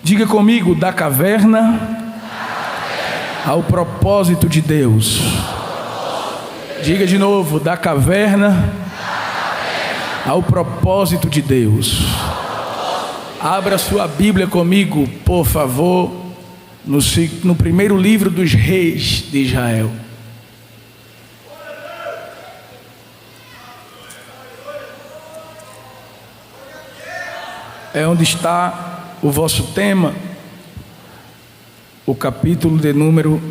Diga comigo: da caverna ao propósito de Deus. Diga de novo: da caverna ao propósito de Deus. Abra sua Bíblia comigo, por favor, no primeiro livro dos reis de Israel. É onde está o vosso tema, o capítulo de número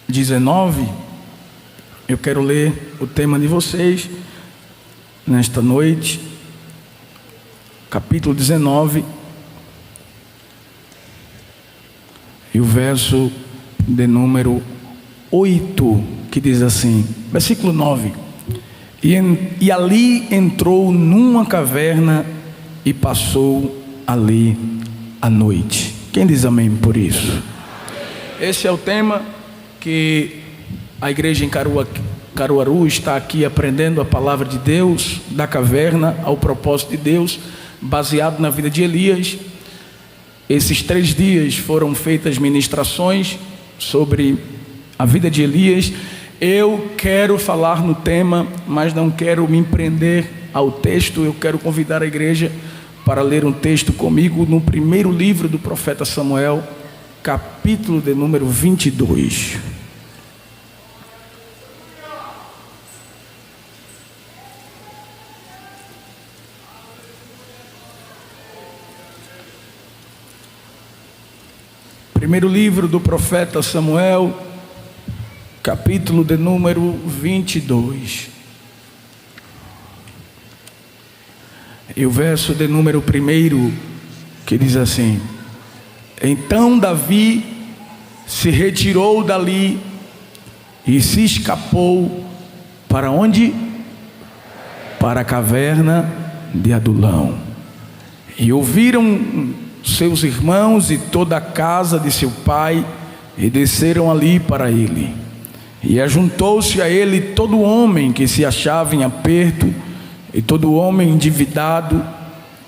19. Eu quero ler o tema de vocês nesta noite, capítulo 19, e o verso de número 8, que diz assim, versículo 9: E ali entrou numa caverna e passou ali a noite. Quem diz amém por isso? Esse é o tema que a igreja em Caruaru está aqui aprendendo a palavra de Deus, da caverna ao propósito de Deus, baseado na vida de Elias. Esses 3 dias foram feitas ministrações sobre a vida de Elias. Eu quero falar no tema, mas não quero me prender ao texto. Eu quero convidar a igreja para ler um texto comigo no primeiro livro do profeta Samuel, capítulo de número 22. Primeiro livro do profeta Samuel, capítulo de número 22. E o verso de número 1, que diz assim: Então Davi se retirou dali e se escapou para onde? Para a caverna de Adulão. E ouviram seus irmãos e toda a casa de seu pai, e desceram ali para ele. E ajuntou-se a ele todo homem que se achava em aperto, e todo homem endividado,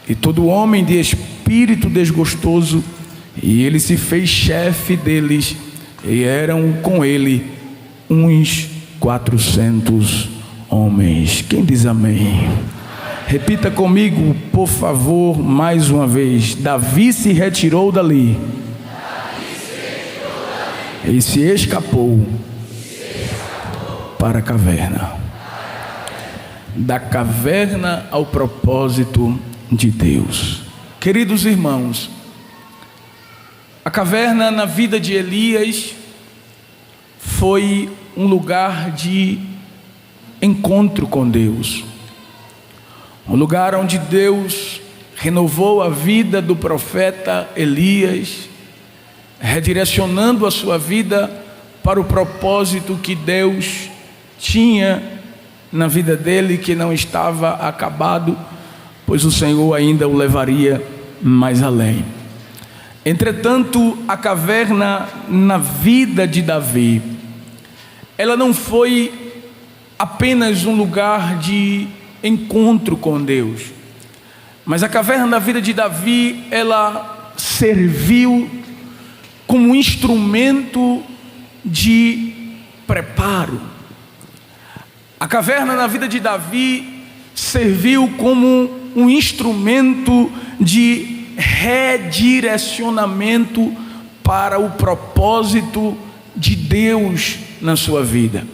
e todo homem de espírito desgostoso, e ele se fez chefe deles, e eram com ele uns 400 homens. Quem diz amém? Repita comigo, por favor, mais uma vez. Davi se retirou dali e se escapou para a caverna. Da caverna ao propósito de Deus. Queridos irmãos, a caverna na vida de Elias foi um lugar de encontro com Deus. Um lugar onde Deus renovou a vida do profeta Elias, redirecionando a sua vida para o propósito que Deus tinha na vida dele, que não estava acabado, pois o Senhor ainda o levaria mais além. Entretanto, a caverna na vida de Davi, ela não foi apenas um lugar de encontro com Deus, mas a caverna da vida de Davi, ela serviu como instrumento de preparo. A caverna na vida de Davi serviu como um instrumento de redirecionamento para o propósito de Deus na sua vida.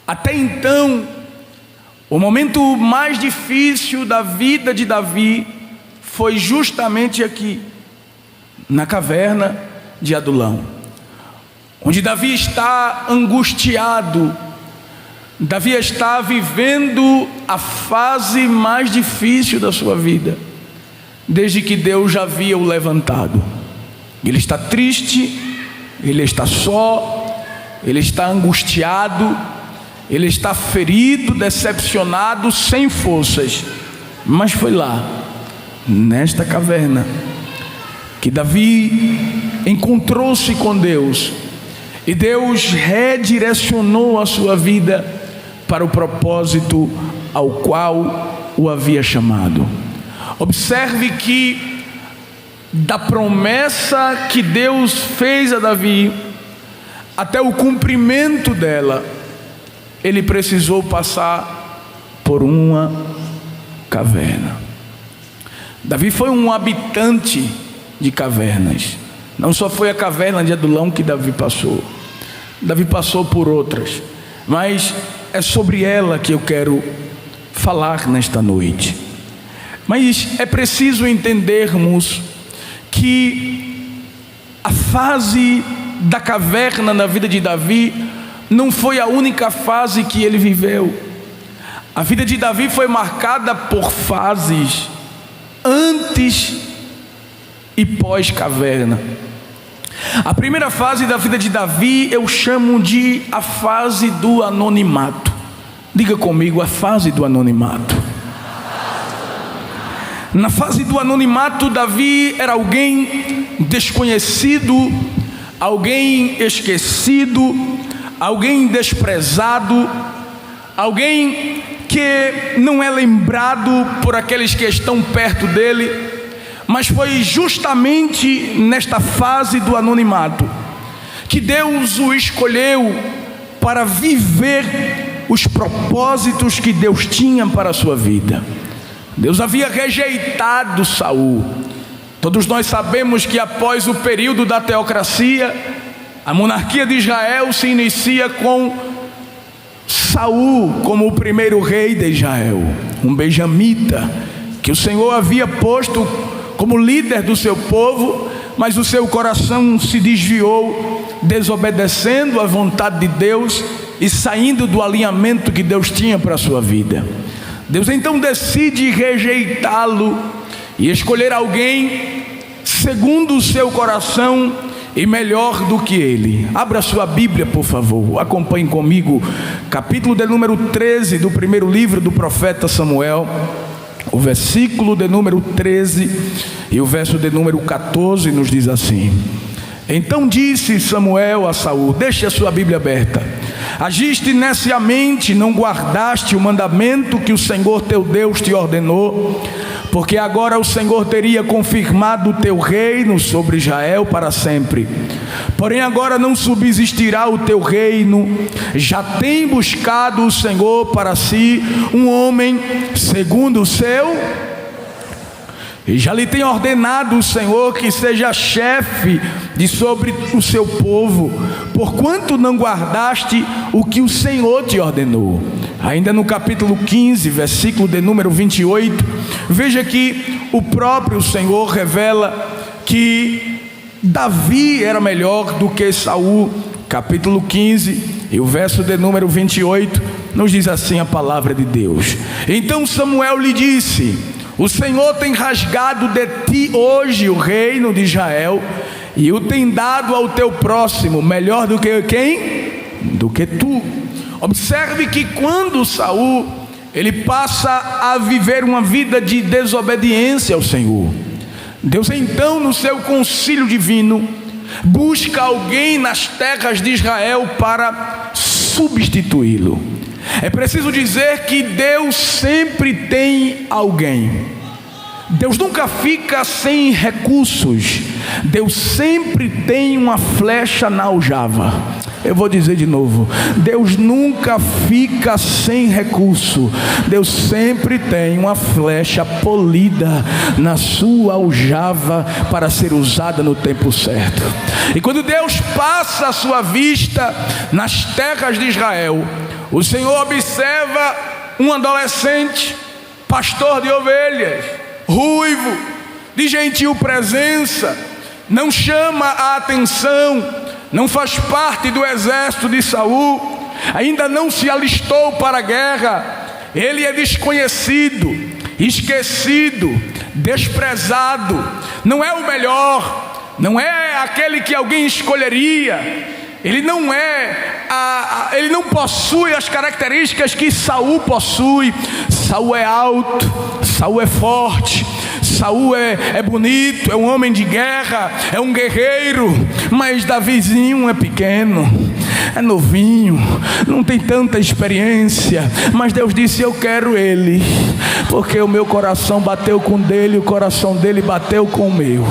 Até então, o momento mais difícil da vida de Davi foi justamente aqui, na caverna de Adulão, onde Davi está angustiado. Davi está vivendo a fase mais difícil da sua vida, desde que Deus já havia o levantado. Ele está triste, ele está só, ele está angustiado, ele está ferido, decepcionado, sem forças. Mas foi lá, nesta caverna, que Davi encontrou-se com Deus, e Deus redirecionou a sua vida para o propósito ao qual o havia chamado. Observe que da promessa que Deus fez a Davi até o cumprimento dela, ele precisou passar por uma caverna. Davi foi um habitante de cavernas. Não só foi a caverna de Adulão que Davi passou por outras, mas é sobre ela que eu quero falar nesta noite. Mas é preciso entendermos que a fase da caverna na vida de Davi não foi a única fase que ele viveu. A vida de Davi foi marcada por fases antes e pós-caverna. A primeira fase da vida de Davi eu chamo de a fase do anonimato. Diga comigo, a fase do anonimato. Na fase do anonimato, Davi era alguém desconhecido, alguém esquecido, alguém desprezado, alguém que não é lembrado por aqueles que estão perto dele. Mas foi justamente nesta fase do anonimato que Deus o escolheu para viver os propósitos que Deus tinha para a sua vida. Deus havia rejeitado Saul. Todos nós sabemos que após o período da teocracia, a monarquia de Israel se inicia com Saul como o primeiro rei de Israel, um benjamita que o Senhor havia posto como líder do seu povo, mas o seu coração se desviou, desobedecendo à vontade de Deus e saindo do alinhamento que Deus tinha para a sua vida. Deus então decide rejeitá-lo e escolher alguém segundo o seu coração e melhor do que ele. Abra sua Bíblia, por favor, acompanhe comigo, capítulo de número 13 do primeiro livro do profeta Samuel, o versículo de número 13 e o verso de número 14 nos diz assim: Então disse Samuel a Saul, deixe a sua Bíblia aberta, agiste neciamente, não guardaste o mandamento que o Senhor teu Deus te ordenou, porque agora o Senhor teria confirmado o teu reino sobre Israel para sempre. Porém agora não subsistirá o teu reino, já tem buscado o Senhor para si um homem segundo o seu, e já lhe tem ordenado o Senhor que seja chefe de sobre o seu povo, porquanto não guardaste o que o Senhor te ordenou. Ainda no capítulo 15, versículo de número 28, veja que o próprio Senhor revela que Davi era melhor do que Saul. Capítulo 15 e o verso de número 28 nos diz assim a palavra de Deus: Então Samuel lhe disse: O Senhor tem rasgado de ti hoje o reino de Israel e o tem dado ao teu próximo, melhor do que quem? Do que tu. Observe que quando Saul ele passa a viver uma vida de desobediência ao Senhor, Deus então no seu concílio divino busca alguém nas terras de Israel para substituí-lo. É preciso dizer que Deus sempre tem alguém. Deus nunca fica sem recursos. Deus sempre tem uma flecha na aljava. Eu vou dizer de novo: Deus nunca fica sem recurso. Deus sempre tem uma flecha polida na sua aljava para ser usada no tempo certo. E quando Deus passa a sua vista nas terras de Israel, o Senhor observa um adolescente, pastor de ovelhas, ruivo, de gentil presença, não chama a atenção, não faz parte do exército de Saul, ainda não se alistou para a guerra, ele é desconhecido, esquecido, desprezado, não é o melhor, não é aquele que alguém escolheria. Ele não possui as características que Saul possui. Saul é alto, Saul é forte, Saul é bonito, é um homem de guerra, é um guerreiro. Mas Davizinho é pequeno, é novinho, não tem tanta experiência, mas Deus disse: eu quero ele, porque o meu coração bateu com o dele, o coração dele bateu com o meu.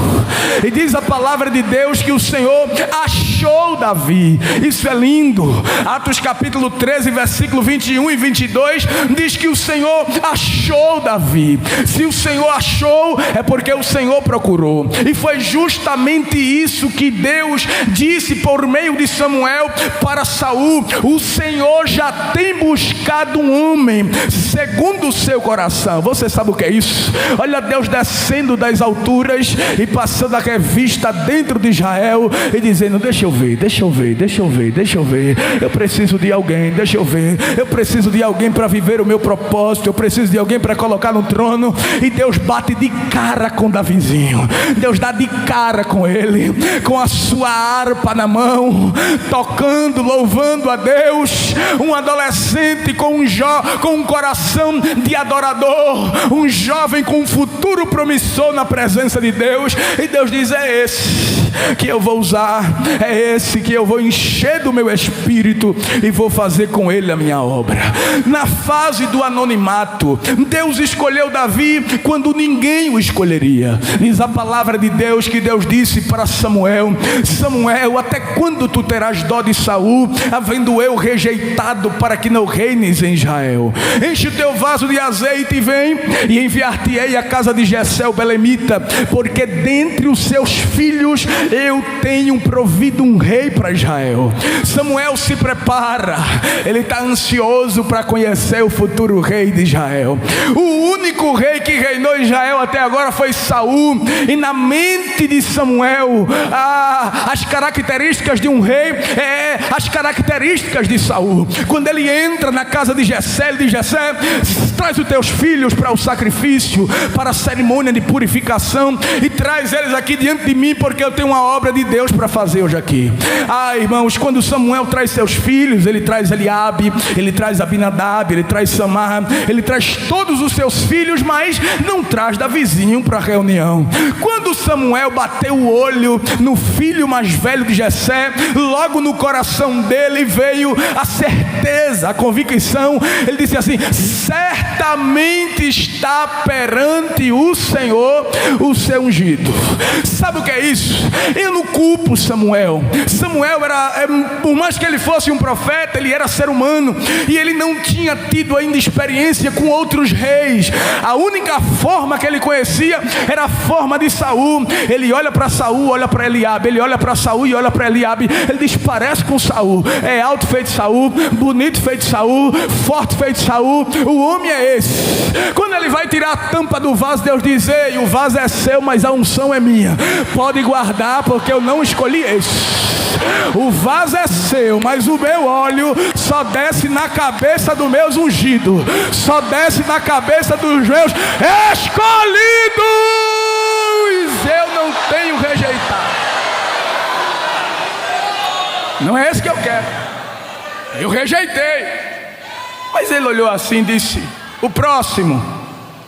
E diz a palavra de Deus que o Senhor achou Davi. Isso é lindo. Atos capítulo 13, versículo 21 e 22 diz que o Senhor achou Davi. Se o Senhor achou, é porque o Senhor procurou. E foi justamente isso que Deus disse por meio de Samuel para Saul: o Senhor já tem buscado um homem segundo o seu coração. Você sabe o que é isso? Olha Deus descendo das alturas e passando a revista dentro de Israel e dizendo: deixa eu ver, deixa eu ver, deixa eu ver, deixa eu ver. Eu preciso de alguém, deixa eu ver. Eu preciso de alguém para viver o meu propósito. Eu preciso de alguém para colocar no trono. E Deus bate de cara com Davizinho. Deus dá de cara com ele, com a sua harpa na mão, tocando, louvando a Deus. Um adolescente com um coração de adorador, um jovem com um futuro promissor na presença de Deus. E Deus diz: é esse que eu vou usar, é esse que eu vou encher do meu espírito e vou fazer com ele a minha obra. Na fase do anonimato, Deus escolheu Davi quando ninguém o escolheria. Diz a palavra de Deus que Deus disse para Samuel: Samuel, até quando tu terás dó de Saul, havendo eu rejeitado para que não reines em Israel? Enche o teu vaso de azeite e vem, e enviar-te-ei à casa de Jessé o belemita, porque dentre os seus filhos eu tenho provido um rei para Israel. Samuel se prepara, ele está ansioso para conhecer o futuro rei de Israel. O único rei que reinou em Israel até agora foi Saul, e na mente de Samuel, as características de um rei as características de Saul. Quando ele entra na casa de Jessé, ele diz: Jessé, traz os teus filhos para o sacrifício, para a cerimônia de purificação, e traz eles aqui diante de mim, porque eu tenho uma obra de Deus para fazer hoje aqui. Irmãos, quando Samuel traz seus filhos, ele traz Eliabe, ele traz Abinadab, ele traz Samar, ele traz todos os seus filhos, mas não traz Davizinho para a reunião. Quando Samuel bateu o olho no filho mais velho de Jessé, logo no coração dele veio a certeza, a convicção. Ele disse assim: certamente está perante o Senhor o seu ungido. Sabe o que é isso? Eu não culpo Samuel. Samuel por mais que ele fosse um profeta, ele era ser humano, e ele não tinha tido ainda experiência com outros reis. A única forma que ele conhecia era a forma de Saul. Ele olha para Saul, olha para Eliabe, ele olha para Saul e olha para Eliabe. Ele diz: parece com Saul, é alto feito Saul, bonito feito Saul, forte feito Saul, o homem é esse. Quando ele vai tirar a tampa do vaso, Deus diz: ei, o vaso é seu, mas a unção é minha, pode guardar, porque eu não escolhi esse. O vaso é seu, mas o meu óleo só desce na cabeça dos meus ungidos, só desce na cabeça dos meus escolhidos. Eu não tenho rejeitado. Não é esse que eu quero. Eu rejeitei. Mas ele olhou assim e disse: o próximo,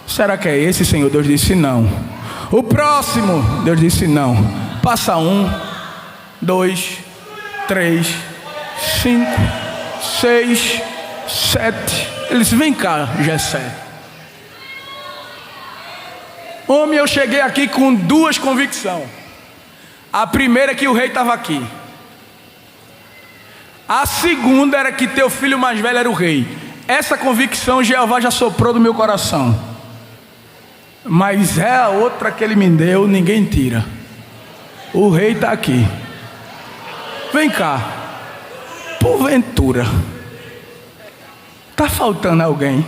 será que é esse, Senhor? Deus disse: não. O próximo, Deus disse: não. Passa 1, 2, 3, 5, 6, 7. Ele disse: vem cá, Jessé. Homem, eu cheguei aqui com 2 convicções. A primeira é que o rei estava aqui. A segunda era que teu filho mais velho era o rei. Essa convicção Jeová já soprou do meu coração. Mas é a outra que ele me deu, ninguém tira. O rei está aqui. Vem cá. Porventura, está faltando alguém?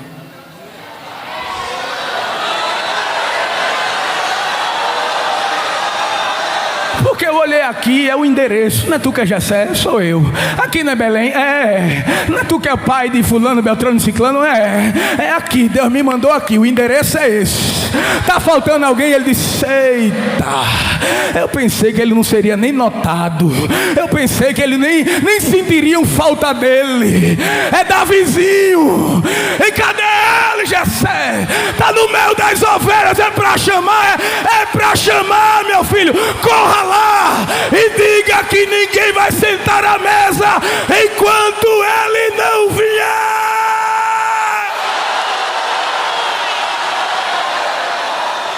Porque eu olhei aqui, é o endereço. Não é tu que é Jessé? Sou eu. Aqui não é Belém? É. Não é tu que é pai de fulano, Beltrano, Ciclano? É. É aqui, Deus me mandou aqui, o endereço é esse. Está faltando alguém? Ele disse: eita. Eu pensei que ele não seria nem notado. Eu pensei que ele nem sentiriam falta dele. É Davizinho. E cadê ele, Jessé? Está no meio das ovelhas. É para chamar, meu filho. Corra lá. e diga que ninguém vai sentar à mesa enquanto ele não vier.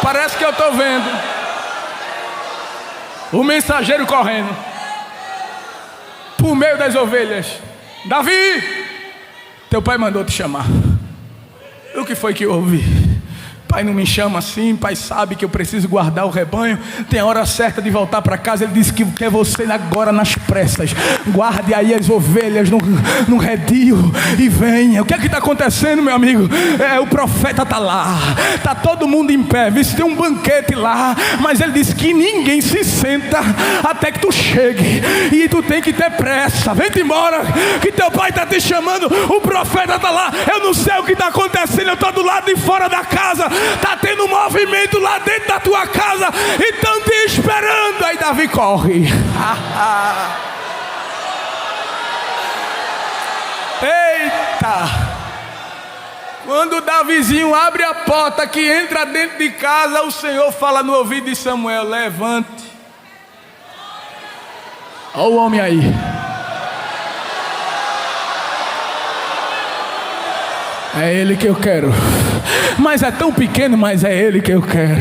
Parece que eu estou vendo o mensageiro correndo por meio das ovelhas. Davi, teu pai mandou te chamar. O que foi que houve? Pai não me chama assim, pai sabe que eu preciso guardar o rebanho, tem a hora certa de voltar para casa. Ele disse que quer você agora nas pressas, guarde aí as ovelhas no redil e venha. O que é que está acontecendo, meu amigo? O profeta está lá, está todo mundo em pé, vê se tem um banquete lá, mas ele disse que ninguém se senta até que tu chegue, e tu tem que ter pressa. Vem-te embora, que teu pai está te chamando, o profeta está lá. Eu não sei o que está acontecendo, eu estou do lado de fora da casa, está tendo um movimento lá dentro da tua casa e estão te esperando. Aí Davi corre. Eita! Quando Davizinho abre a porta que entra dentro de casa, o Senhor fala no ouvido de Samuel: levante. Olha o homem aí. É ele que eu quero. Mas é tão pequeno, mas é ele que eu quero.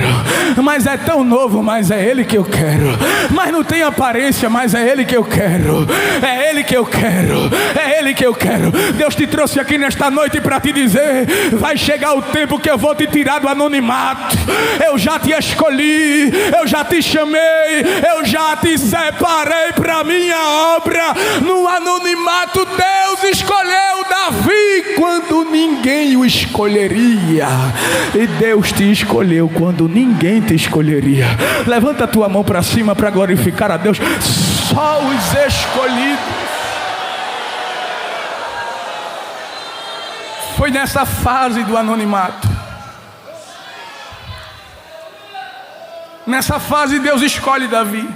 Mas é tão novo, mas é ele que eu quero. Mas não tem aparência, mas é ele que eu quero. É ele que eu quero. É ele que eu quero. Deus te trouxe aqui nesta noite para te dizer: vai chegar o tempo que eu vou te tirar do anonimato. Eu já te escolhi, eu já te chamei, eu já te separei para minha obra. No anonimato Deus escolheu Davi quando ninguém o escolheria. E Deus te escolheu quando ninguém te escolheria. Levanta a tua mão para cima para glorificar a Deus. Só os escolhidos. Foi nessa fase do anonimato. Nessa fase Deus escolhe Davi.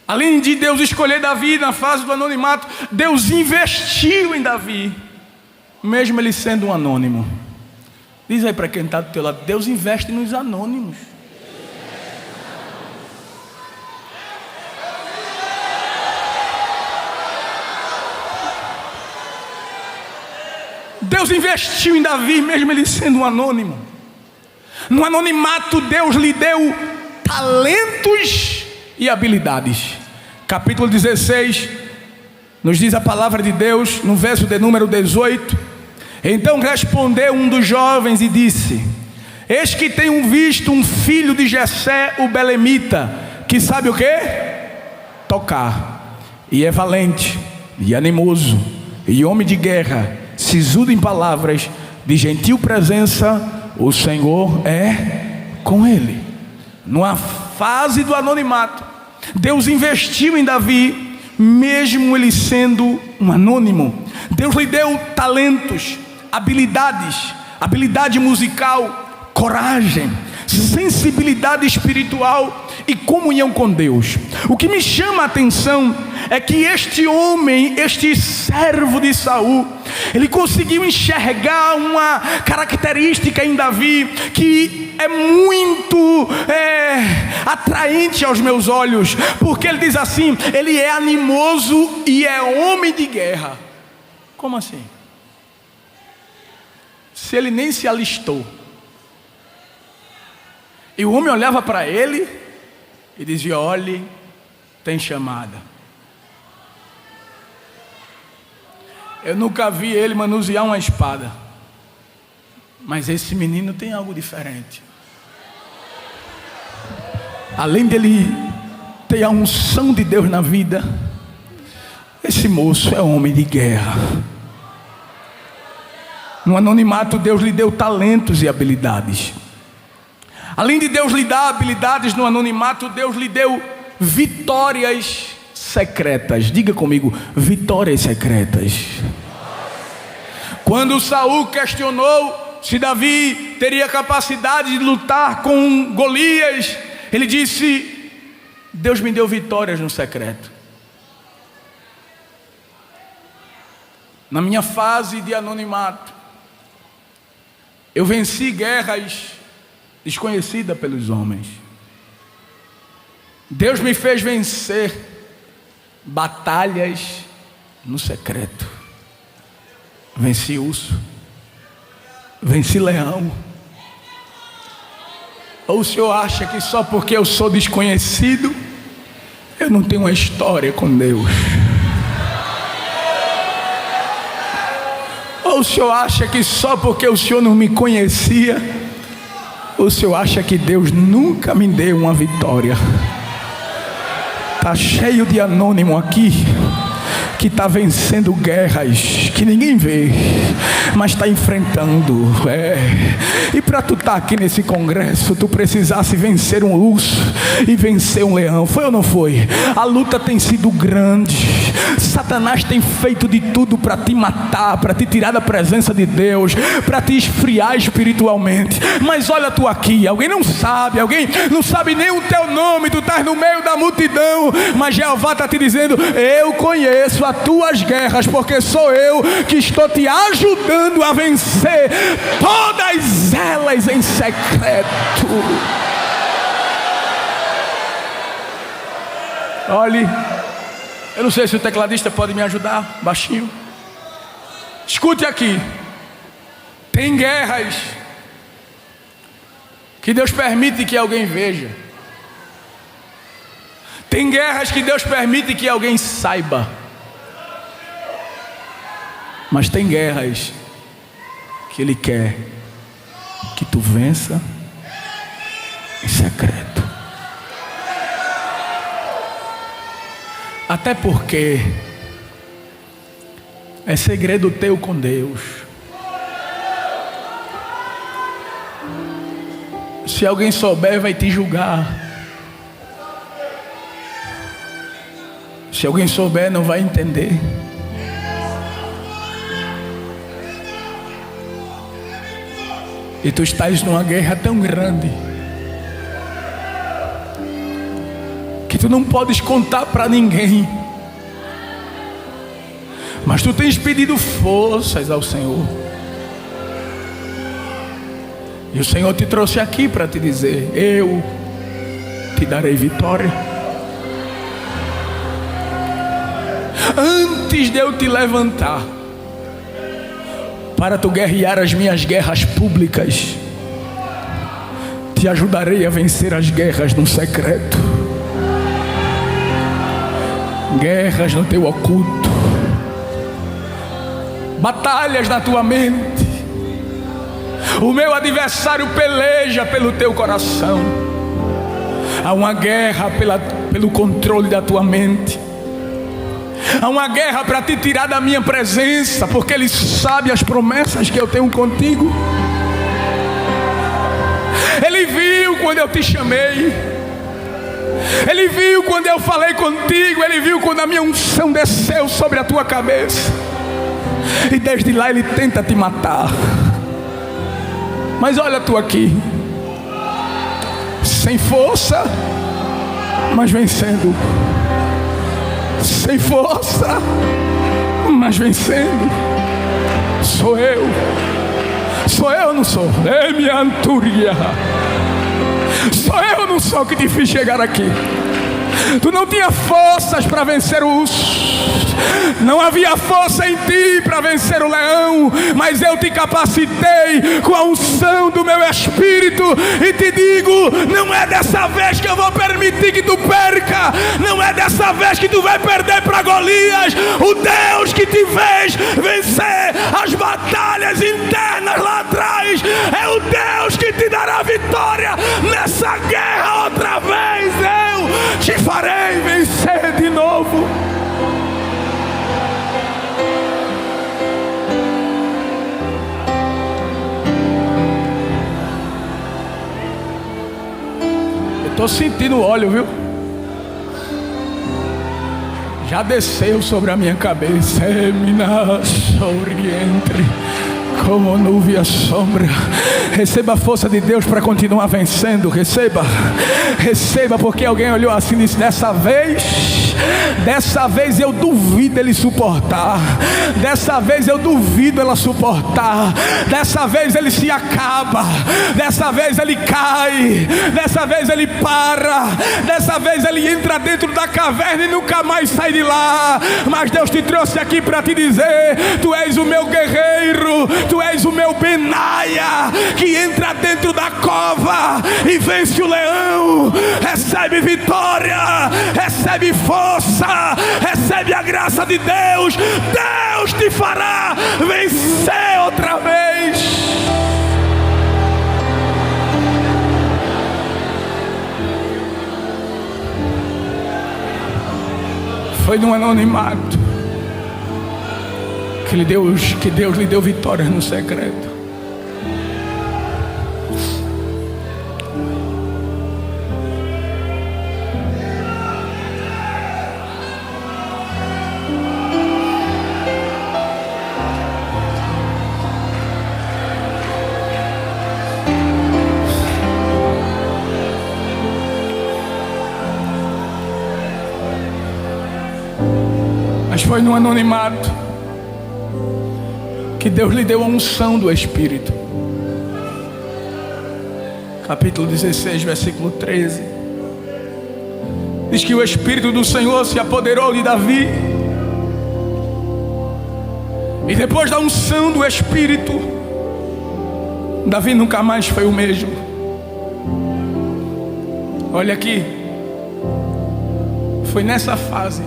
Além de Deus escolher Davi na fase do anonimato, Deus investiu em Davi, mesmo ele sendo um anônimo. Diz aí para quem está do teu lado: Deus investe nos anônimos. Deus investiu em Davi, mesmo ele sendo um anônimo. No anonimato Deus lhe deu talentos e habilidades. Capítulo 16 nos diz a palavra de Deus, no verso de número 18: então respondeu um dos jovens e disse: eis que tenho visto um filho de Jessé o belemita, que sabe o quê? Tocar, e é valente, e animoso, e homem de guerra, sisudo em palavras, de gentil presença, o Senhor é com ele. Numa fase do anonimato, Deus investiu em Davi, mesmo ele sendo um anônimo. Deus lhe deu talentos, habilidade musical, coragem, sensibilidade espiritual e comunhão com Deus. O que me chama a atenção é que este homem, este servo de Saul, ele conseguiu enxergar uma característica em Davi que é muito atraente aos meus olhos, porque ele diz assim: ele é animoso e é homem de guerra. Como assim? Se ele nem se alistou. E o homem olhava para ele e dizia: olhe, tem chamada. Eu nunca vi ele manusear uma espada, mas esse menino tem algo diferente. Além dele ter a unção de Deus na vida, esse moço é homem de guerra. No anonimato Deus lhe deu talentos e habilidades. Além de Deus lhe dar habilidades no anonimato, Deus lhe deu vitórias secretas. Diga comigo: vitórias secretas. Quando Saul questionou se Davi teria capacidade de lutar com Golias, ele disse: Deus me deu vitórias no secreto. Na minha fase de anonimato, eu venci guerras desconhecidas pelos homens. Deus me fez vencer batalhas no secreto. Venci urso, venci leão. Ou o senhor acha que só porque eu sou desconhecido, eu não tenho uma história com Deus? Ou o senhor acha que só porque o senhor não me conhecia, o senhor acha que Deus nunca me deu uma vitória? Está cheio de anônimo aqui que está vencendo guerras que ninguém vê, mas está enfrentando. E para tu estar aqui nesse congresso, tu precisasse vencer um urso e vencer um leão. Foi ou não foi? A luta tem sido grande. Satanás tem feito de tudo para te matar, para te tirar da presença de Deus, para te esfriar espiritualmente. Mas olha tu aqui, alguém não sabe nem o teu nome, tu estás no meio da multidão, mas Jeová está te dizendo: eu conheço as tuas guerras, porque sou eu que estou te ajudando a vencer todas elas em secreto. Olhe, eu não sei se o tecladista pode me ajudar, baixinho. Escute aqui. Tem guerras que Deus permite que alguém veja. Tem guerras que Deus permite que alguém saiba. Mas tem guerras que Ele quer que tu vença em secreto. Até porque é segredo teu com Deus. Se alguém souber, vai te julgar. Se alguém souber, não vai entender. E tu estás numa guerra tão grande que tu não podes contar para ninguém. Mas tu tens pedido forças ao Senhor. E o Senhor te trouxe aqui para te dizer: eu te darei vitória. Antes de eu te levantar para tu guerrear as minhas guerras públicas, te ajudarei a vencer as guerras no secreto. Guerras no teu oculto, batalhas na tua mente. O meu adversário peleja pelo teu coração. Há uma guerra pelo controle da tua mente. Há uma guerra para te tirar da minha presença, porque Ele sabe as promessas que eu tenho contigo. Ele viu quando eu te chamei. Ele viu quando eu falei contigo. Ele viu quando a minha unção desceu sobre a tua cabeça. E desde lá Ele tenta te matar. Mas olha tu aqui, sem força, mas vencendo. Sem força, mas vencendo. Sou eu. Sou eu ou não sou? É minha antúria. Sou eu ou não sou que te fiz chegar aqui? Tu não tinha forças para vencer o urso. Não havia força em ti para vencer o leão, mas eu te capacitei com a unção do meu espírito. E te digo, não é dessa vez que eu vou permitir que tu perca. Não é dessa vez que tu vai perder para Golias. O Deus que te fez vencer as batalhas internas lá atrás é o Deus que te dará vitória nessa guerra outra vez. Eu te farei vencer de novo. Estou sentindo óleo, viu? Já desceu sobre a minha cabeça. Oriente, como nuvem a sombra. Receba a força de Deus para continuar vencendo. Receba, porque alguém olhou assim e disse: dessa vez Dessa vez eu duvido ele suportar. Dessa vez eu duvido ela suportar. Dessa vez ele se acaba. Dessa vez ele cai. Dessa vez ele para. Dessa vez ele entra dentro da caverna e nunca mais sai de lá. Mas Deus te trouxe aqui para te dizer: tu és o meu guerreiro, tu és o meu Benaia, que entra dentro da cova e vence o leão. Recebe vitória, recebe força, recebe a graça de Deus. Deus te fará vencer outra vez. Foi num anonimato que Deus lhe deu vitórias no secreto. Mas foi no anonimato que Deus lhe deu a unção do Espírito. Capítulo 16, versículo 13. Diz que o Espírito do Senhor se apoderou de Davi. E depois da unção do Espírito, Davi nunca mais foi o mesmo. Olha aqui. Foi nessa fase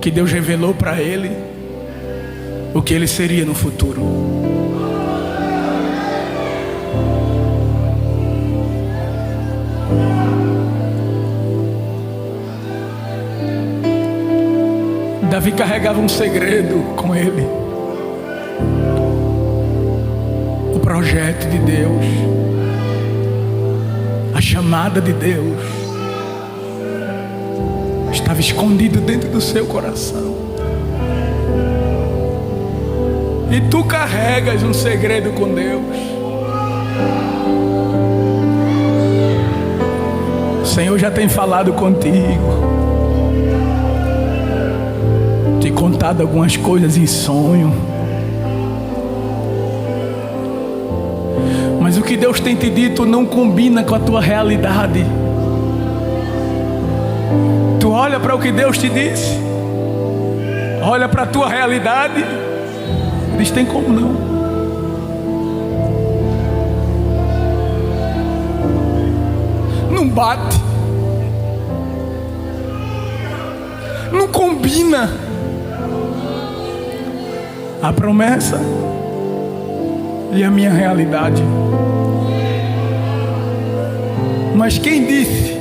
que Deus revelou para ele o que ele seria no futuro. Davi carregava um segredo com ele: o projeto de Deus, a chamada de Deus estava escondido dentro do seu coração. E tu carregas um segredo com Deus. O Senhor já tem falado contigo, te contado algumas coisas em sonho. Mas o que Deus tem te dito não combina com a tua realidade. Tu olha para o que Deus te disse, olha para a tua realidade, diz: tem como não? Não bate, não combina a promessa e a minha realidade. Mas quem disse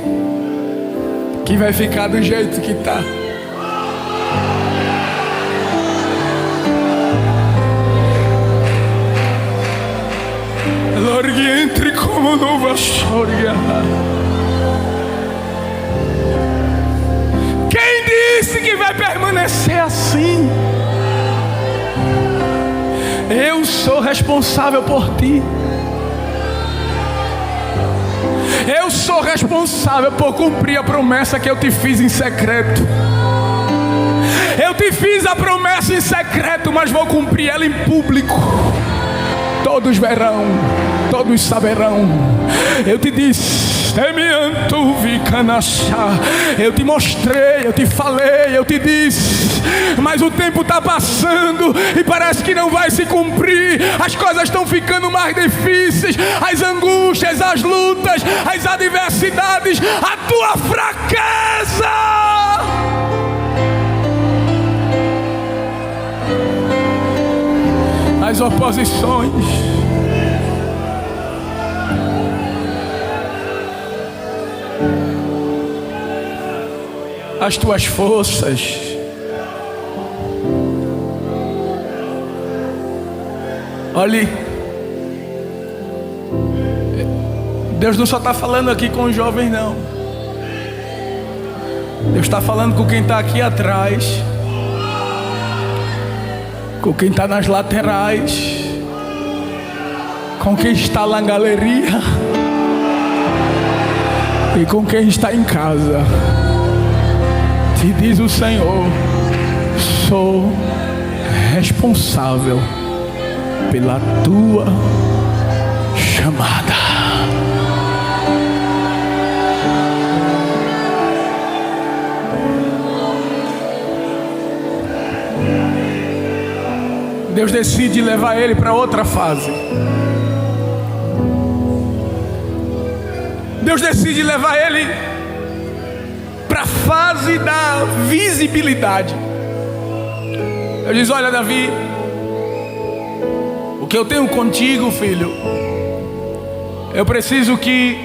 que vai ficar do jeito que está? Largue entre como nova história. Quem disse que vai permanecer assim? Eu sou responsável por ti. Eu sou responsável por cumprir a promessa que eu te fiz em secreto. Eu te fiz a promessa em secreto, mas vou cumprir ela em público. Todos verão, todos saberão. Eu te disse: eu te mostrei, eu te falei, eu te disse. Mas o tempo está passando e parece que não vai se cumprir. As coisas estão ficando mais difíceis. As angústias, as lutas, as adversidades, a tua fraqueza. As oposições, as tuas forças, olhe, Deus não só está falando aqui com os jovens, não. Deus está falando com quem está aqui atrás, com quem está nas laterais, com quem está lá na galeria. e com quem está em casa. Te diz o Senhor: sou responsável pela tua chamada. Deus decide levar ele para outra fase. Deus decide levar ele para a fase da visibilidade. Deus diz: olha, Davi, o que eu tenho contigo, filho, eu preciso que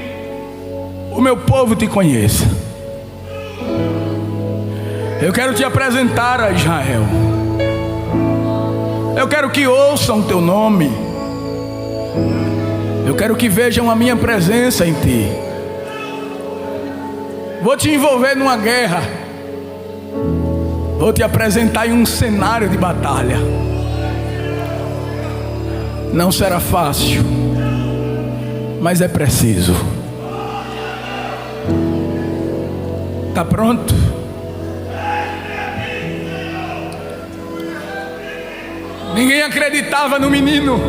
o meu povo te conheça. Eu quero te apresentar a Israel. Eu quero que ouçam teu nome. Eu quero que vejam a minha presença em ti. Vou te envolver numa guerra. Vou te apresentar em um cenário de batalha. Não será fácil, mas é preciso. Está pronto? Ninguém acreditava no menino,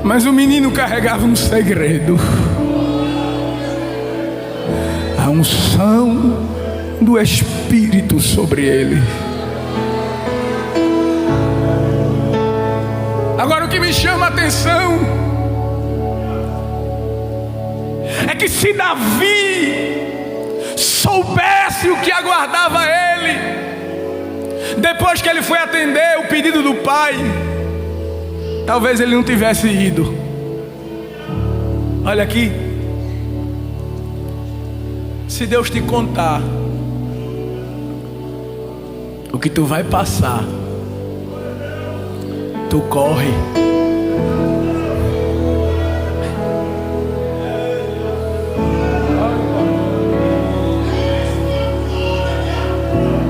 mas o menino carregava um segredo: a unção do Espírito sobre ele. Agora, o que me chama a atenção é que se Davi soubesse o que aguardava ele, depois que ele foi atender o pedido do pai, talvez ele não tivesse ido. Olha aqui, se Deus te contar o que tu vai passar, tu corre.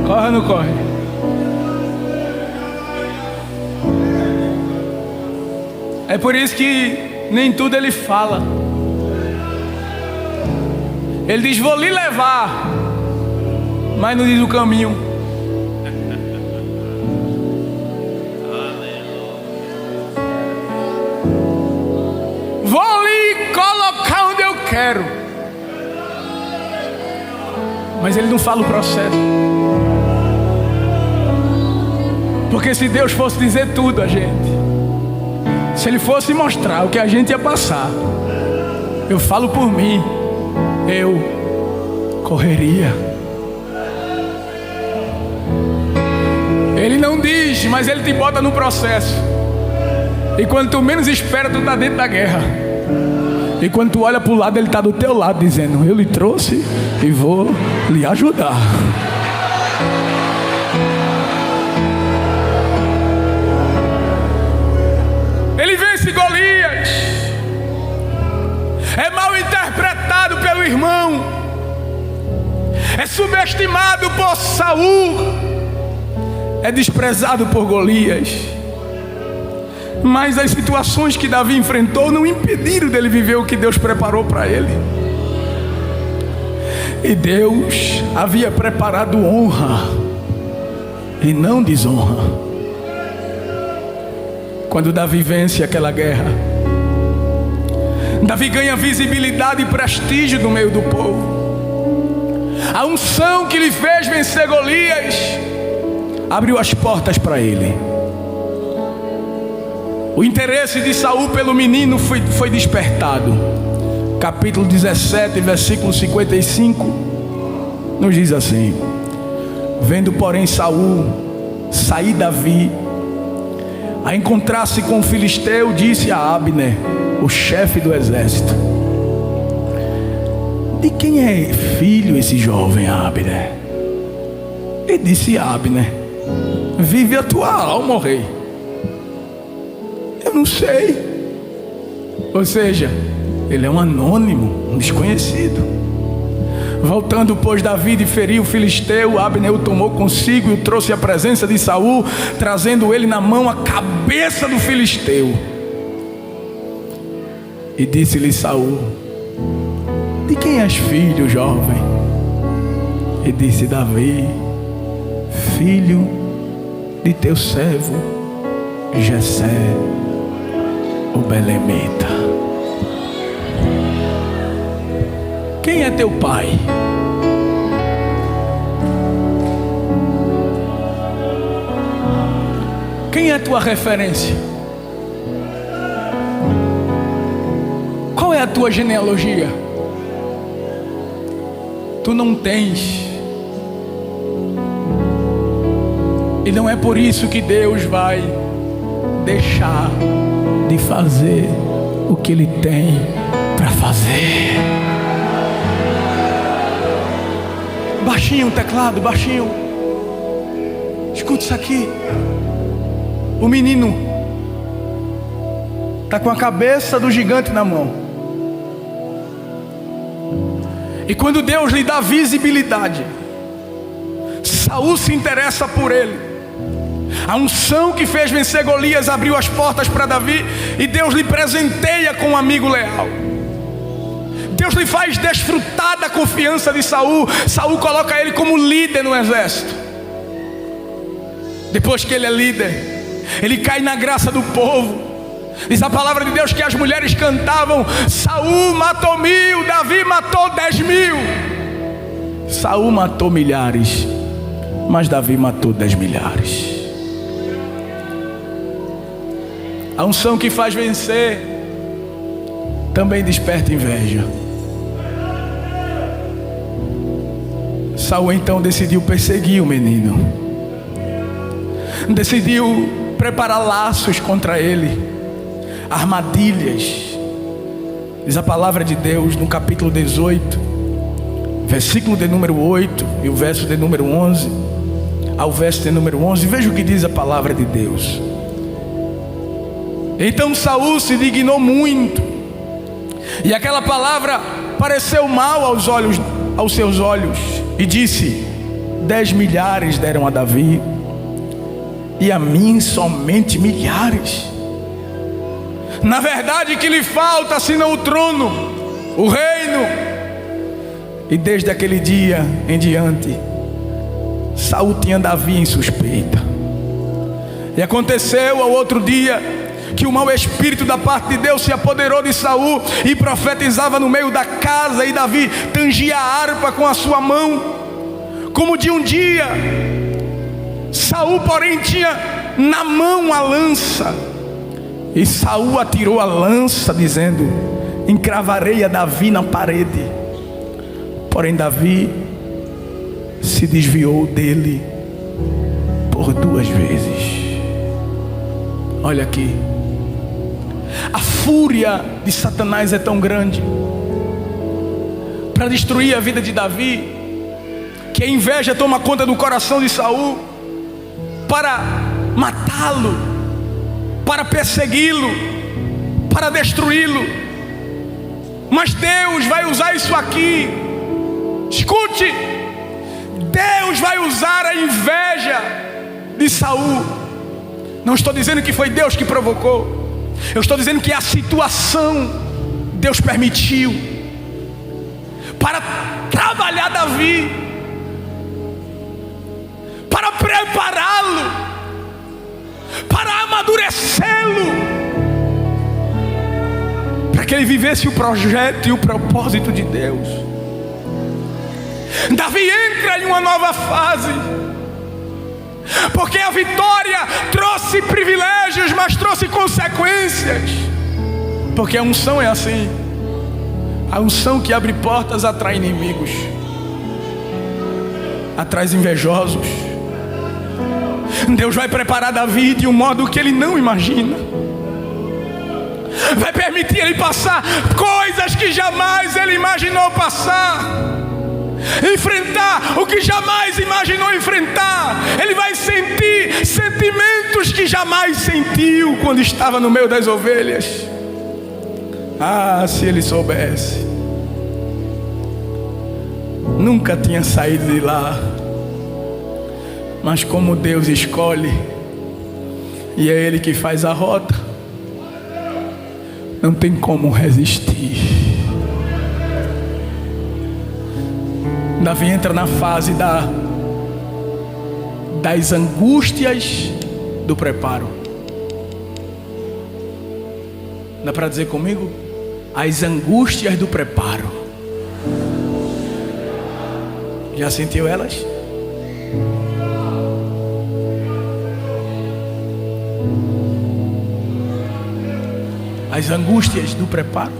Corre ou não corre? É por isso que nem tudo ele fala. Ele diz: vou lhe levar, mas não diz o caminho. Vou lhe colocar onde eu quero, mas ele não fala o processo. Porque se Deus fosse dizer tudo a gente, se ele fosse mostrar o que a gente ia passar, eu falo por mim, eu correria. Ele não diz, mas ele te bota no processo. E quando tu menos espera, tu está dentro da guerra. E quando tu olha para o lado, ele está do teu lado, dizendo: eu lhe trouxe e vou lhe ajudar. Ele vence Golias. É mal interpretado pelo irmão. É subestimado por Saul. É desprezado por Golias. Mas as situações que Davi enfrentou não impediram dele viver o que Deus preparou para ele. E Deus havia preparado honra e não desonra. Quando Davi vence aquela guerra, Davi ganha visibilidade e prestígio no meio do povo. A unção que lhe fez vencer Golias abriu as portas para ele. O interesse de Saul pelo menino foi despertado. Capítulo 17, versículo 55, nos diz assim: vendo, porém, Saul sair Davi a encontrar-se com o filisteu, disse a Abner, o chefe do exército: de quem é filho esse jovem, Abner? E disse Abner: vive a tua alma, ó rei. Eu não sei. Ou seja, ele é um anônimo, um desconhecido. Voltando, pois, Davi de ferir o filisteu, Abner o tomou consigo e o trouxe à presença de Saul, trazendo ele na mão a cabeça do filisteu. E disse-lhe Saul: de quem és filho, jovem? E disse Davi: filho de teu servo Jessé, o belemita. Quem é teu pai? Quem é tua referência? Qual é a tua genealogia? Tu não tens. E não é por isso que Deus vai deixar de fazer o que Ele tem para fazer. Baixinho o teclado, baixinho. Escuta isso aqui. O menino está com a cabeça do gigante na mão. E quando Deus lhe dá visibilidade, Saul se interessa por ele. A unção que fez vencer Golias abriu as portas para Davi. E Deus lhe presenteia com um amigo leal. Deus lhe faz desfrutar da confiança de Saul. Saul coloca ele como líder no exército. Depois que ele é líder, ele cai na graça do povo. Diz a palavra de Deus que as mulheres cantavam: Saul matou 1000, Davi matou 10.000. Saul matou milhares, mas Davi matou 10 milhares. A unção que faz vencer também desperta inveja. Saul então decidiu perseguir o menino. Decidiu preparar laços contra ele, armadilhas. Diz a palavra de Deus no capítulo 18, versículo de número 8 e o verso de número 11 ao verso de número 11. Veja o que diz a palavra de Deus. Então Saul se dignou muito, e aquela palavra pareceu mal aos seus olhos, e disse: 10 milhares deram a Davi, e a mim somente milhares. Na verdade, que lhe falta senão o trono, o reino? E desde aquele dia em diante, Saul tinha Davi em suspeita. E aconteceu ao outro dia que o mau espírito da parte de Deus se apoderou de Saul e profetizava no meio da casa, e Davi tangia a harpa com a sua mão, como de um dia. Saul, porém, tinha na mão a lança, e Saul atirou a lança, dizendo: encravarei a Davi na parede. Porém Davi se desviou dele por 2 vezes. Olha aqui, a fúria de Satanás é tão grande para destruir a vida de Davi, que a inveja toma conta do coração de Saul, para matá-lo, para persegui-lo, para destruí-lo. Mas Deus vai usar isso aqui. Escute, Deus vai usar a inveja de Saul. Não estou dizendo que foi Deus que provocou, eu estou dizendo que a situação Deus permitiu para trabalhar Davi, para prepará-lo, para amadurecê-lo, para que ele vivesse o projeto e o propósito de Deus. Davi entra em uma nova fase, porque a vitória trouxe privilégios, mas trouxe consequências. Porque a unção é assim. A unção que abre portas atrai inimigos, atrai invejosos. Deus vai preparar Davi de um modo que ele não imagina. Vai permitir ele passar coisas que jamais ele imaginou passar, enfrentar o que jamais imaginou enfrentar. Ele vai sentir sentimentos que jamais sentiu quando estava no meio das ovelhas. Ah, se ele soubesse, nunca tinha saído de lá. Mas como Deus escolhe, e é Ele que faz a rota, não tem como resistir. Davi entra na fase das angústias do preparo. Dá para dizer comigo? As angústias do preparo. Já sentiu elas? As angústias do preparo.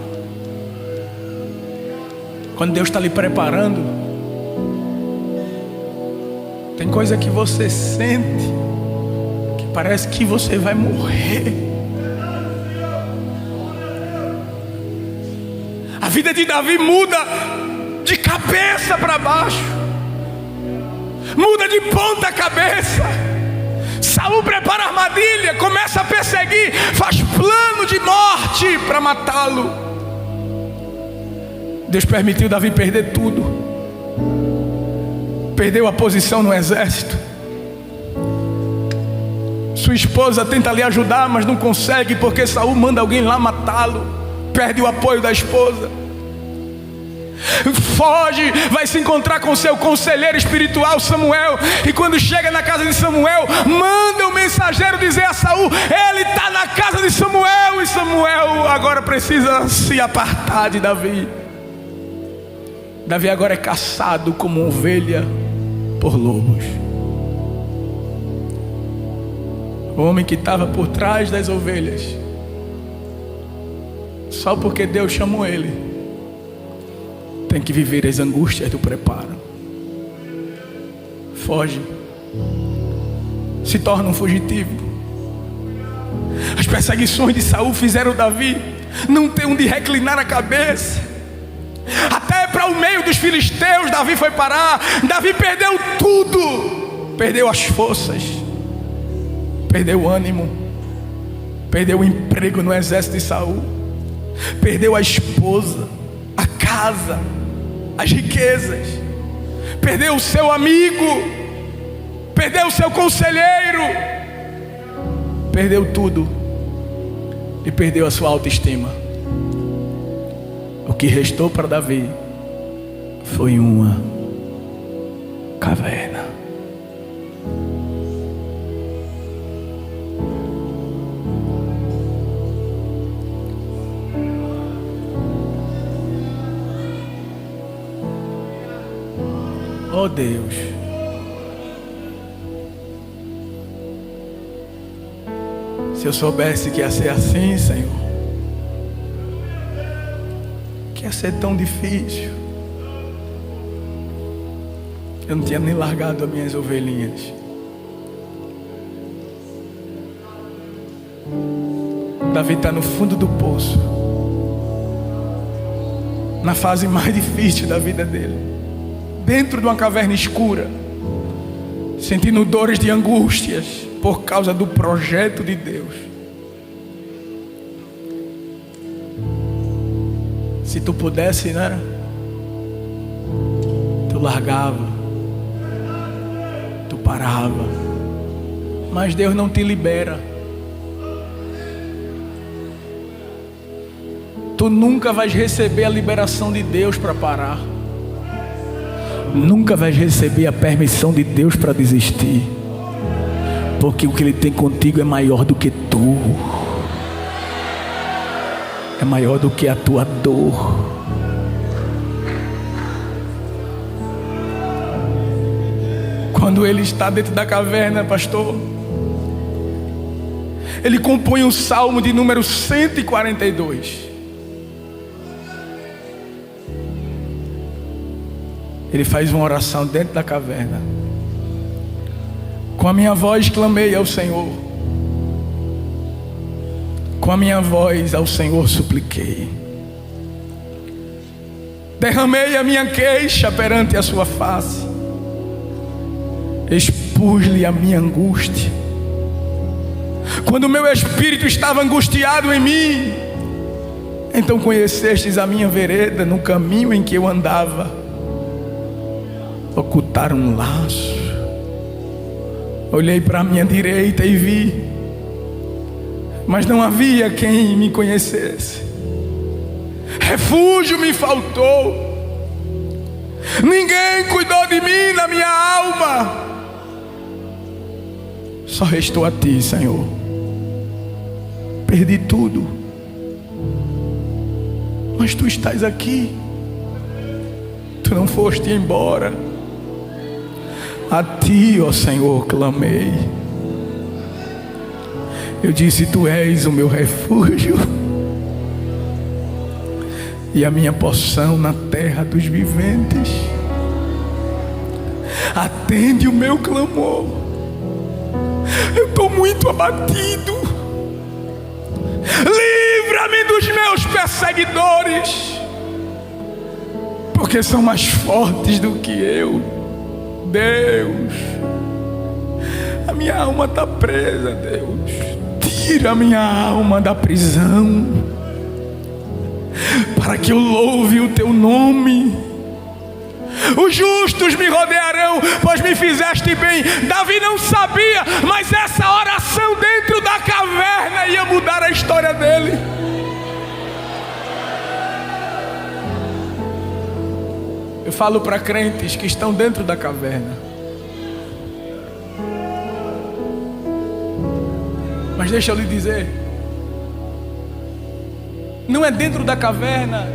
Quando Deus está lhe preparando, tem coisa que você sente que parece que você vai morrer. A vida de Davi muda de cabeça para baixo, muda de ponta cabeça. Saul prepara a armadilha, começa a perseguir, faz plano de morte para matá-lo. Deus permitiu Davi perder tudo. Perdeu a posição no exército. Sua esposa tenta lhe ajudar, mas não consegue, porque Saul manda alguém lá matá-lo. Perde o apoio da esposa. Foge, vai se encontrar com seu conselheiro espiritual Samuel. E quando chega na casa de Samuel, manda o mensageiro dizer a Saul: ele está na casa de Samuel. E Samuel agora precisa se apartar de Davi. Davi agora é caçado como ovelha por lobos. O homem que estava por trás das ovelhas, só porque Deus chamou ele, tem que viver as angústias do preparo. Foge, se torna um fugitivo. As perseguições de Saul fizeram Davi não ter onde reclinar a cabeça. Até para o meio dos filisteus Davi foi parar. Davi perdeu tudo. Perdeu as forças, perdeu o ânimo, perdeu o emprego no exército de Saul, perdeu a esposa, a casa, as riquezas, perdeu o seu amigo, perdeu o seu conselheiro, perdeu tudo e perdeu a sua autoestima. O que restou para Davi foi uma caverna. Oh Deus, se eu soubesse que ia ser assim, Senhor, que ia ser tão difícil, eu não tinha nem largado as minhas ovelhinhas. Davi está no fundo do poço, na fase mais difícil da vida dele, dentro de uma caverna escura, sentindo dores de angústias por causa do projeto de Deus. Se tu pudesse, né? Tu largava, tu parava, mas Deus não te libera. Tu nunca vais receber a liberação de Deus para parar. Nunca vais receber a permissão de Deus para desistir, porque o que Ele tem contigo é maior do que tu, é maior do que a tua dor. Quando ele está dentro da caverna, pastor, ele compõe o salmo de número 142. Ele faz uma oração dentro da caverna. Com a minha voz clamei ao Senhor, com a minha voz ao Senhor supliquei. Derramei a minha queixa perante a sua face, expus-lhe a minha angústia. Quando o meu espírito estava angustiado em mim, então conhecestes a minha vereda, no caminho em que eu andava. Ocultaram um laço. Olhei para a minha direita e vi, mas não havia quem me conhecesse. refúgio me faltou. Ninguém cuidou de mim na minha alma. Só restou a ti, Senhor. Perdi tudo, mas tu estás aqui. Tu não foste embora. A ti, ó Senhor, clamei. Eu disse: tu és o meu refúgio e a minha porção na terra dos viventes. Atende o meu clamor. Eu estou muito abatido. Livra-me dos meus perseguidores, porque são mais fortes do que eu. Deus, a minha alma está presa. Deus, tira a minha alma da prisão, para que eu louve o teu nome. Os justos me rodearão, pois me fizeste bem. Davi não sabia, mas essa oração dentro da caverna ia mudar a história dele. Eu falo para crentes que estão dentro da caverna, mas deixa eu lhe dizer, não é dentro da caverna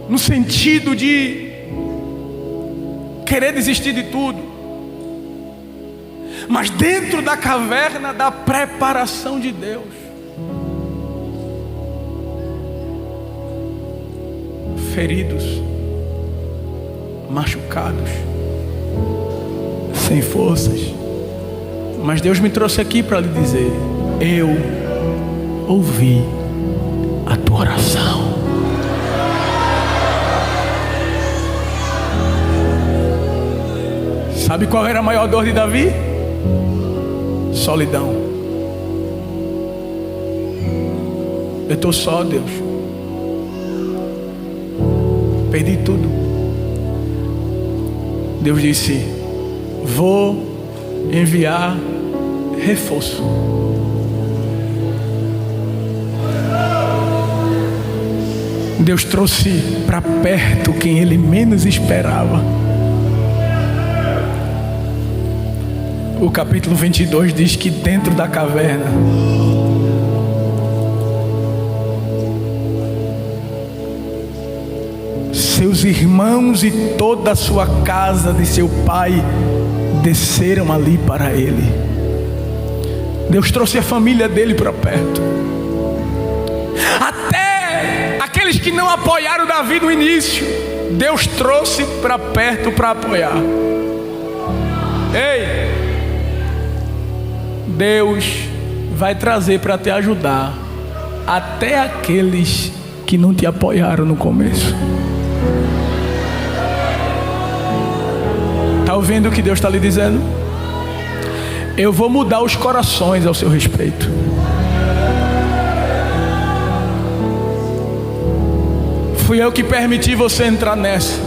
no sentido de querer desistir de tudo, mas dentro da caverna da preparação de Deus. Feridos, machucados, sem forças, mas Deus me trouxe aqui para lhe dizer: eu ouvi a tua oração. Sabe qual era a maior dor de Davi? Solidão. Eu estou só, Deus. Perdi tudo. Deus disse: vou enviar reforço. Deus trouxe para perto quem ele menos esperava. O capítulo 22 diz que dentro da caverna seus irmãos e toda a sua casa de seu pai desceram ali para ele. Deus trouxe a família dele para perto. Até aqueles que não apoiaram Davi no início, Deus trouxe para perto para apoiar. Ei, Deus vai trazer para te ajudar até aqueles que não te apoiaram no começo. Está ouvindo o que Deus está lhe dizendo? Eu vou mudar os corações ao seu respeito. Fui eu que permiti você entrar nessa.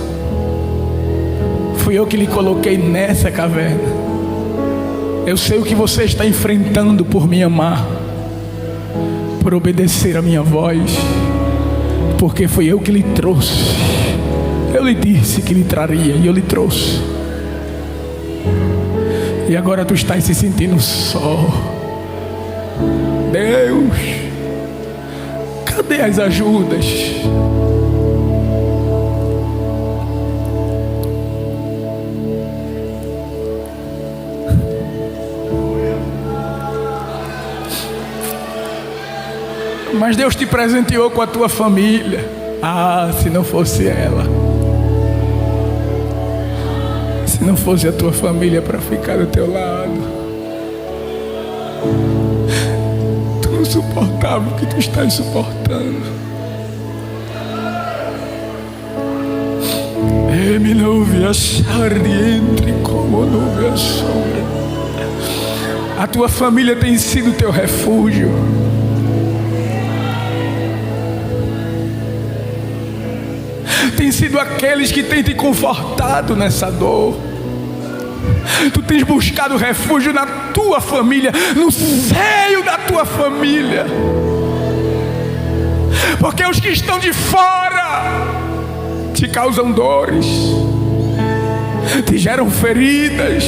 Fui eu que lhe coloquei nessa caverna. Eu sei o que você está enfrentando por me amar, por obedecer a minha voz, porque foi eu que lhe trouxe. Eu lhe disse que lhe traria e eu lhe trouxe. E agora tu estás se sentindo só. Deus, cadê as ajudas? Mas Deus te presenteou com a tua família. Ah, se não fosse ela, se não fosse a tua família para ficar do teu lado, tu não suportava o que tu estás suportando. Me ouve achar de entre como nuvem a sombra. A tua família tem sido teu refúgio. Tem sido aqueles que têm te confortado nessa dor. Tu tens buscado refúgio na tua família, no seio da tua família. porque os que estão de fora te causam dores, te geram feridas.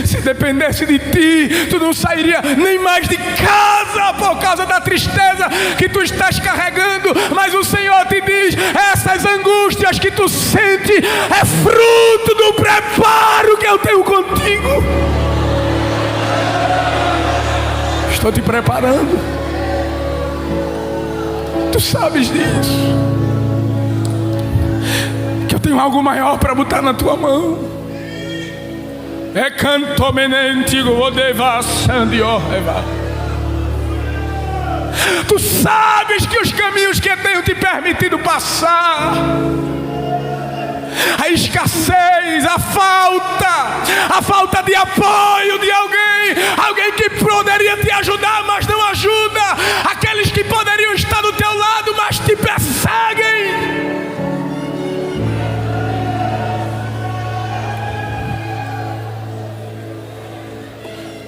Se dependesse de ti, tu não sairia nem mais de casa por causa da tristeza que tu estás carregando. Mas o Senhor te diz: essas angústias que tu sente é fruto do preparo que eu tenho contigo. Estou te preparando. Tu sabes disso, que eu tenho algo maior para botar na tua mão. É tu sabes que os caminhos que eu tenho te permitido passar, a escassez, a falta de apoio de alguém que poderia te ajudar, mas não ajuda, aqueles que poderiam estar do teu lado, mas te perseguem.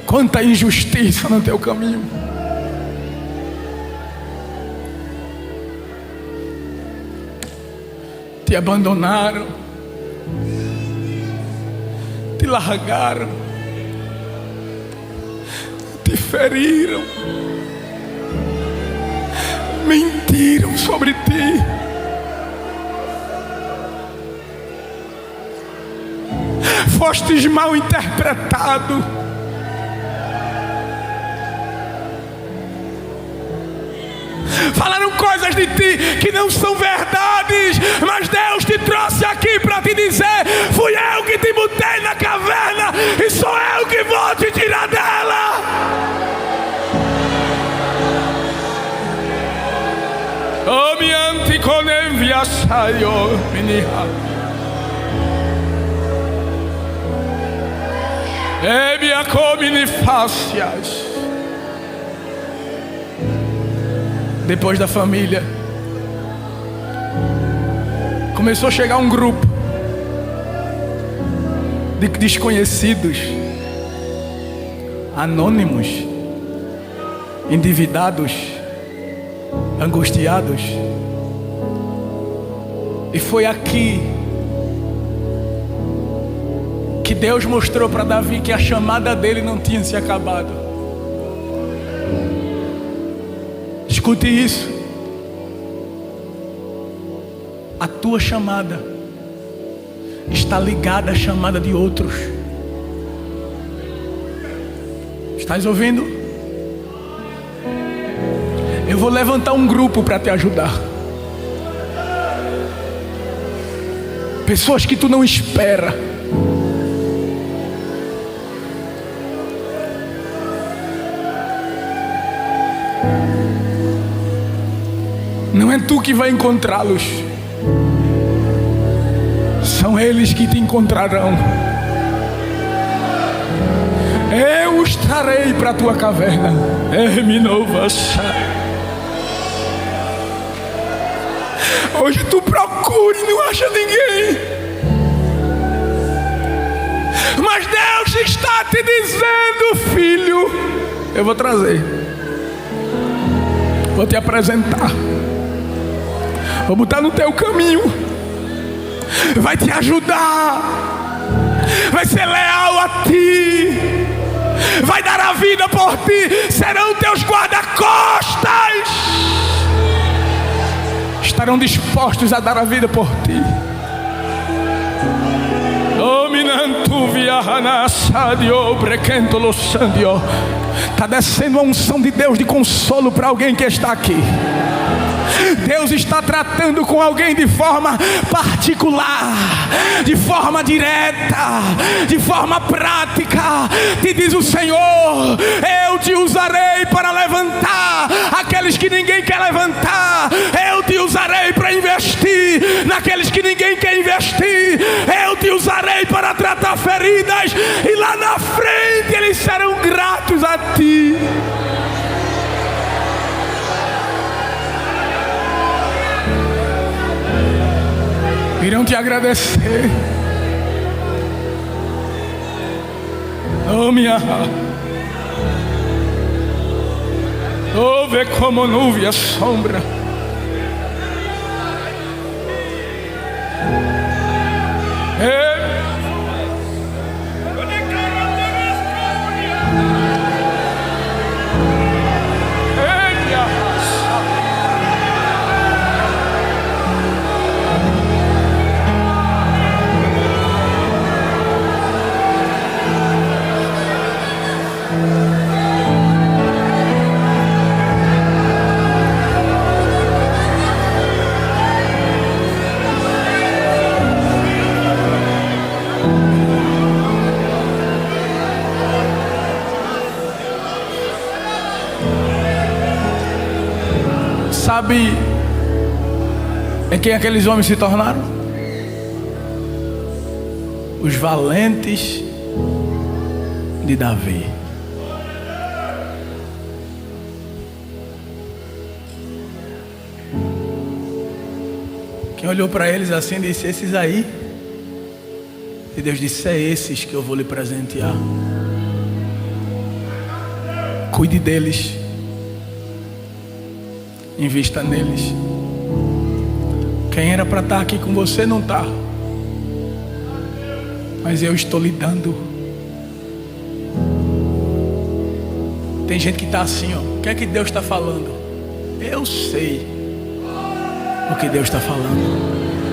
Quanta injustiça no teu caminho. Te abandonaram, te largaram, te feriram, mentiram sobre ti. Fostes mal interpretado. Falaram coisas de ti que não são verdades, mas Deus te trouxe aqui para te dizer: fui eu que te botei na caverna e sou eu que vou te tirar dela. Oh, me anticonenvia saio, menina. E me acomine fácias. Depois da família, começou a chegar um grupo de desconhecidos, anônimos, endividados, angustiados. E foi aqui que Deus mostrou para Davi que a chamada dele não tinha se acabado. Escute isso. A tua chamada está ligada à chamada de outros. Estás ouvindo? Eu vou levantar um grupo para te ajudar. Pessoas que tu não espera. Não é tu que vai encontrá-los, são eles que te encontrarão. Eu os trarei para a tua caverna. Hoje tu procura e não acha ninguém, mas Deus está te dizendo: filho, eu vou trazer, vou te apresentar, vou botar no teu caminho, vai te ajudar, vai ser leal a ti, vai dar a vida por ti, serão teus guarda-costas, estarão dispostos a dar a vida por ti. Está descendo a unção de Deus de consolo para alguém que está aqui. Deus está tratando com alguém de forma particular, de forma direta, de forma prática. Te diz o Senhor: eu te usarei para levantar aqueles que ninguém quer levantar. Eu te usarei para investir naqueles que ninguém quer investir. Eu te usarei para tratar feridas, e lá na frente eles serão gratos a ti. Irão te agradecer. Oh, minha. Oh, vê como nuvem a sombra. Sabe em quem aqueles homens se tornaram? Os valentes de Davi. Quem olhou para eles assim disse: esses aí. E Deus disse: é esses que eu vou lhe presentear. Cuide deles. Invista neles. Quem era para estar aqui com você não está, mas eu estou lhe dando. Tem gente que está assim, ó. O que é que Deus está falando? Eu sei o que Deus está falando.